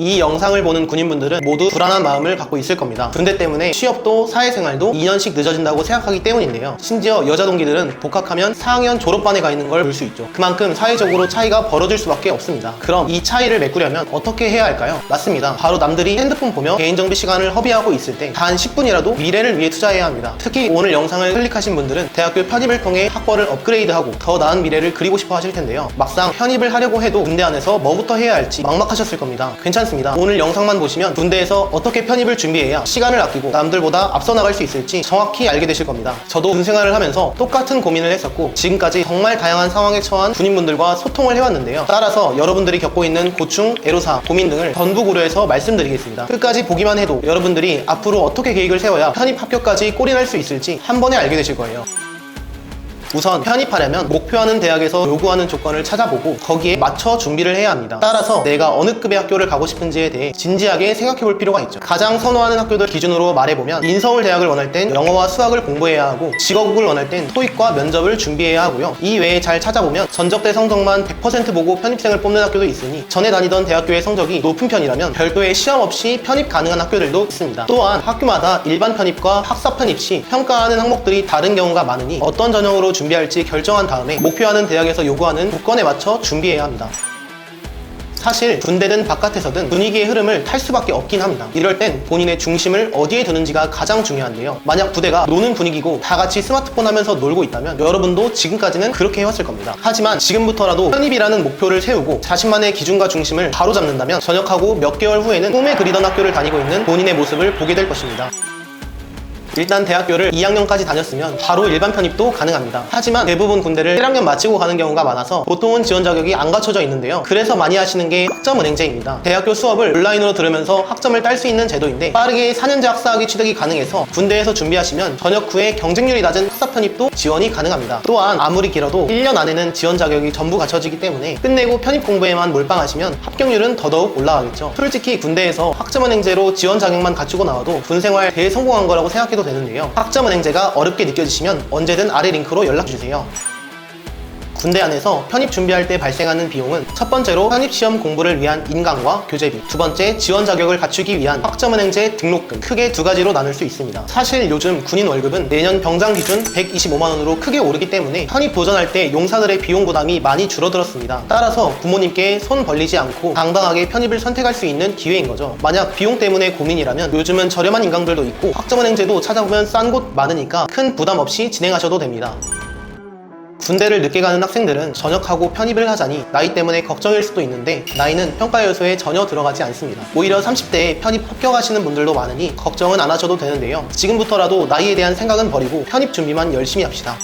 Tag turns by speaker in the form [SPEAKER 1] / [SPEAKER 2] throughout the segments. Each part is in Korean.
[SPEAKER 1] 이 영상을 보는 군인분들은 모두 불안한 마음을 갖고 있을 겁니다. 군대 때문에 취업도 사회생활도 2년씩 늦어진다고 생각하기 때문인데요. 심지어 여자 동기들은 복학하면 4학년 졸업반에 가 있는 걸 볼 수 있죠. 그만큼 사회적으로 차이가 벌어질 수밖에 없습니다. 그럼 이 차이를 메꾸려면 어떻게 해야 할까요? 맞습니다. 바로 남들이 핸드폰 보며 개인정비 시간을 허비하고 있을 때 단 10분이라도 미래를 위해 투자해야 합니다. 특히 오늘 영상을 클릭하신 분들은 대학교 편입을 통해 학벌을 업그레이드하고 더 나은 미래를 그리고 싶어 하실 텐데요. 막상 편입을 하려고 해도 군대 안에서 뭐부터 해야 할지 막막하셨을 겁니다. 괜찮습니다. 오늘 영상만 보시면 군대에서 어떻게 편입을 준비해야 시간을 아끼고 남들보다 앞서 나갈 수 있을지 정확히 알게 되실 겁니다. 저도 군 생활을 하면서 똑같은 고민을 했었고 지금까지 정말 다양한 상황에 처한 군인분들과 소통을 해왔는데요. 따라서 여러분들이 겪고 있는 고충, 애로사항, 고민 등을 전부 고려해서 말씀드리겠습니다. 끝까지 보기만 해도 여러분들이 앞으로 어떻게 계획을 세워야 편입 합격까지 골인할 수 있을지 한 번에 알게 되실 거예요. 우선 편입하려면 목표하는 대학에서 요구하는 조건을 찾아보고 거기에 맞춰 준비를 해야 합니다. 따라서 내가 어느 급의 학교를 가고 싶은지에 대해 진지하게 생각해 볼 필요가 있죠. 가장 선호하는 학교들 기준으로 말해보면 인서울 대학을 원할 땐 영어와 수학을 공부해야 하고 직업국을 원할 땐 토익과 면접을 준비해야 하고요. 이 외에 잘 찾아보면 전적대 성적만 100% 보고 편입생을 뽑는 학교도 있으니 전에 다니던 대학교의 성적이 높은 편이라면 별도의 시험 없이 편입 가능한 학교들도 있습니다. 또한 학교마다 일반 편입과 학사 편입 시 평가하는 항목들이 다른 경우가 많으니 어떤 전형으로 준비할지 결정한 다음에 목표하는 대학에서 요구하는 조건에 맞춰 준비해야 합니다. 사실 군대든 바깥에서든 분위기의 흐름을 탈 수밖에 없긴 합니다. 이럴 땐 본인의 중심을 어디에 두는지가 가장 중요한데요. 만약 부대가 노는 분위기고 다 같이 스마트폰 하면서 놀고 있다면 여러분도 지금까지는 그렇게 해왔을 겁니다. 하지만 지금부터라도 편입이라는 목표를 세우고 자신만의 기준과 중심을 바로잡는다면 전역하고 몇 개월 후에는 꿈에 그리던 학교를 다니고 있는 본인의 모습을 보게 될 것입니다. 일단 대학교를 2학년까지 다녔으면 바로 일반 편입도 가능합니다. 하지만 대부분 군대를 1학년 마치고 가는 경우가 많아서 보통은 지원 자격이 안 갖춰져 있는데요. 그래서 많이 하시는 게 학점은행제입니다. 대학교 수업을 온라인으로 들으면서 학점을 딸 수 있는 제도인데 빠르게 4년제 학사학위 취득이 가능해서 군대에서 준비하시면 전역 후에 경쟁률이 낮은 학사 편입도 지원이 가능합니다. 또한 아무리 길어도 1년 안에는 지원 자격이 전부 갖춰지기 때문에 끝내고 편입 공부에만 몰빵하시면 합격률은 더더욱 올라가겠죠. 솔직히 군대에서 학점은행제로 지원 자격만 갖추고 나와도 군생활 대성공한 거라고 생각해도 되는데요. 학점은행제가 어렵게 느껴지시면 언제든 아래 링크로 연락주세요. 군대 안에서 편입 준비할 때 발생하는 비용은 첫 번째로 편입시험 공부를 위한 인강과 교재비, 두 번째 지원 자격을 갖추기 위한 학점은행제 등록금, 크게 두 가지로 나눌 수 있습니다. 사실 요즘 군인 월급은 내년 병장 기준 125만원으로 크게 오르기 때문에 편입 도전할 때 용사들의 비용 부담이 많이 줄어들었습니다. 따라서 부모님께 손 벌리지 않고 당당하게 편입을 선택할 수 있는 기회인 거죠. 만약 비용 때문에 고민이라면 요즘은 저렴한 인강들도 있고 학점은행제도 찾아보면 싼 곳 많으니까 큰 부담 없이 진행하셔도 됩니다. 군대를 늦게 가는 학생들은 전역하고 편입을 하자니 나이 때문에 걱정일 수도 있는데 나이는 평가 요소에 전혀 들어가지 않습니다. 오히려 30대에 편입 합격하시는 분들도 많으니 걱정은 안 하셔도 되는데요. 지금부터라도 나이에 대한 생각은 버리고 편입 준비만 열심히 합시다.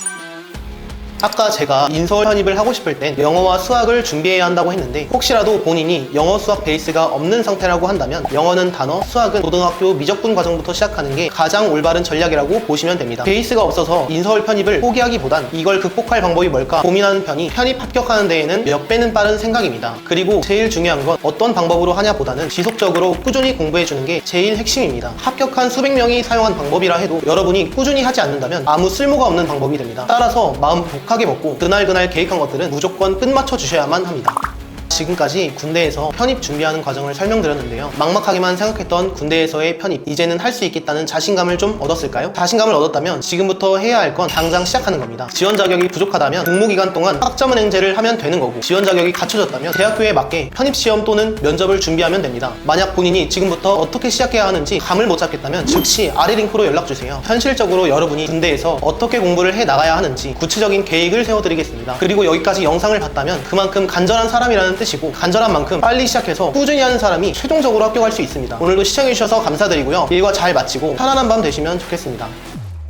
[SPEAKER 1] 아까 제가 인서울 편입을 하고 싶을 땐 영어와 수학을 준비해야 한다고 했는데 혹시라도 본인이 영어 수학 베이스가 없는 상태라고 한다면 영어는 단어, 수학은 고등학교 미적분 과정부터 시작하는 게 가장 올바른 전략이라고 보시면 됩니다. 베이스가 없어서 인서울 편입을 포기하기보단 이걸 극복할 방법이 뭘까 고민하는 편이 편입 합격하는 데에는 몇 배는 빠른 생각입니다. 그리고 제일 중요한 건 어떤 방법으로 하냐보다는 지속적으로 꾸준히 공부해주는 게 제일 핵심입니다. 합격한 수백 명이 사용한 방법이라 해도 여러분이 꾸준히 하지 않는다면 아무 쓸모가 없는 방법이 됩니다. 따라서 마음 독하게 먹고 그날 계획한 것들은 무조건 끝마쳐 주셔야만 합니다. 지금까지 군대에서 편입 준비하는 과정을 설명드렸는데요. 막막하게만 생각했던 군대에서의 편입, 이제는 할 수 있겠다는 자신감을 좀 얻었을까요? 자신감을 얻었다면 지금부터 해야 할 건 당장 시작하는 겁니다. 지원 자격이 부족하다면 복무기간 동안 학점은행제를 하면 되는 거고 지원 자격이 갖춰졌다면 대학교에 맞게 편입시험 또는 면접을 준비하면 됩니다. 만약 본인이 지금부터 어떻게 시작해야 하는지 감을 못 잡겠다면 즉시 아래 링크로 연락주세요. 현실적으로 여러분이 군대에서 어떻게 공부를 해 나가야 하는지 구체적인 계획을 세워드리겠습니다. 그리고 여기까지 영상을 봤다면 그만큼 간절한 사람이라는 뜻이고 간절한 만큼 빨리 시작해서 꾸준히 하는 사람이 최종적으로 합격할 수 있습니다. 오늘도 시청해주셔서 감사드리고요. 일과 잘 마치고 편안한 밤 되시면 좋겠습니다.